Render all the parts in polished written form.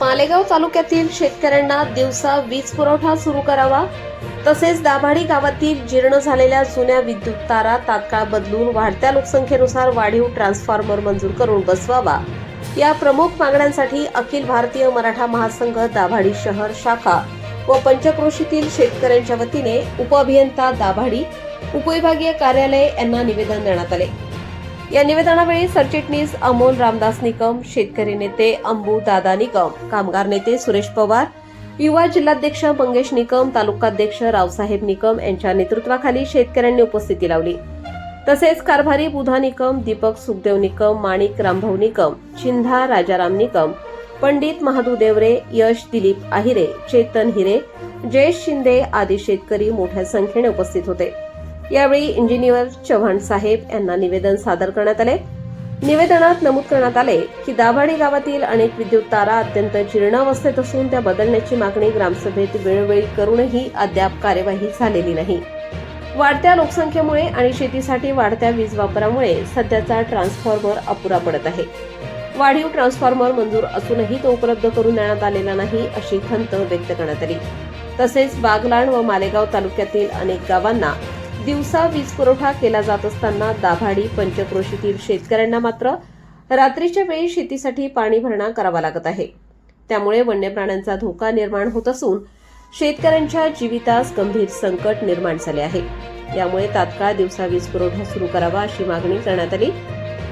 मालेगाव तालुक्यातील शेतकऱ्यांना दिवसा वीज पुरवठा सुरू करावा, तसेच दाभाडी गावातील जीर्ण झालेल्या जुन्या विद्युत तारा तात्काळ बदलून वाढत्या लोकसंख्येनुसार वाढीव ट्रान्सफॉर्मर मंजूर करून बसवावा, या प्रमुख मागण्यांसाठी अखिल भारतीय मराठा महासंघ दाभाडी शहर शाखा व पंचक्रोशीतील शेतकऱ्यांच्या वतीने उपअभियंता दाभाडी उपविभागीय कार्यालय यांना निवेदन देण्यात आले। या निवेदनावेळी सरचिटणीस अमोल रामदास निकम, शेतकरी नेते अंबू दादा निकम, कामगार नेते सुरेश पवार, युवा जिल्हाध्यक्ष मंगेश निकम, तालुकाध्यक्ष रावसाहेब निकम यांच्या नेतृत्वाखाली शेतकऱ्यांनी उपस्थिती लावली। तसेच कारभारी बुधा निकम, दीपक सुखदेव निकम, माणिक रामभाऊ निकम, चिंधा राजाराम निकम, पंडित महादू देवरे, यश दिलीप आहिरे, चेतन हिरे, जयेश शिंदे आदी शेतकरी मोठ्या संख्येने उपस्थित होते। यावेळी इंजिनियर चव्हाण साहेब यांना निवेदन सादर करण्यात आले। निवेदनात नमूद करण्यात आले की दाभाडी गावातील अनेक विद्युत तारा अत्यंत जीर्णावस्थेत असून त्या बदलण्याची मागणी ग्रामसभेत वेळोवेळी करूनही अद्याप कार्यवाही झालेली नाही। वाढत्या लोकसंख्येमुळे आणि शेतीसाठी वाढत्या वीज वापरामुळे सध्याचा ट्रान्सफॉर्मर अपुरा पडत आहे। वाढीव ट्रान्सफॉर्मर मंजूर असूनही तो उपलब्ध करून देण्यात आलेला नाही, अशी खंत व्यक्त करण्यात आली। तसेच बागलाण व मालेगाव तालुक्यातील अनेक गावांना दिवसा वीज पुरवठा केला जात असताना दाभाडी पंचक्रोशीतील शेतकऱ्यांना मात्र रात्रीच्या वेळी शेतीसाठी पाणी भरणा करावा लागत आहे। त्यामुळे वन्य प्राण्यांचा धोका निर्माण होत असून शेतकऱ्यांच्या जीवितास गंभीर संकट निर्माण झाले आहे। यामुळे तात्काळ दिवसा वीज पुरवठा सुरू करावा, अशी मागणी करण्यात आली।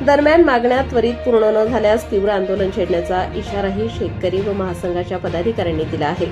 दरम्यान मागण्या त्वरित पूर्ण न झाल्यास तीव्र आंदोलन छेडण्याचा इशाराही शेतकरी व महासंघाच्या पदाधिकाऱ्यांनी दिला आहे।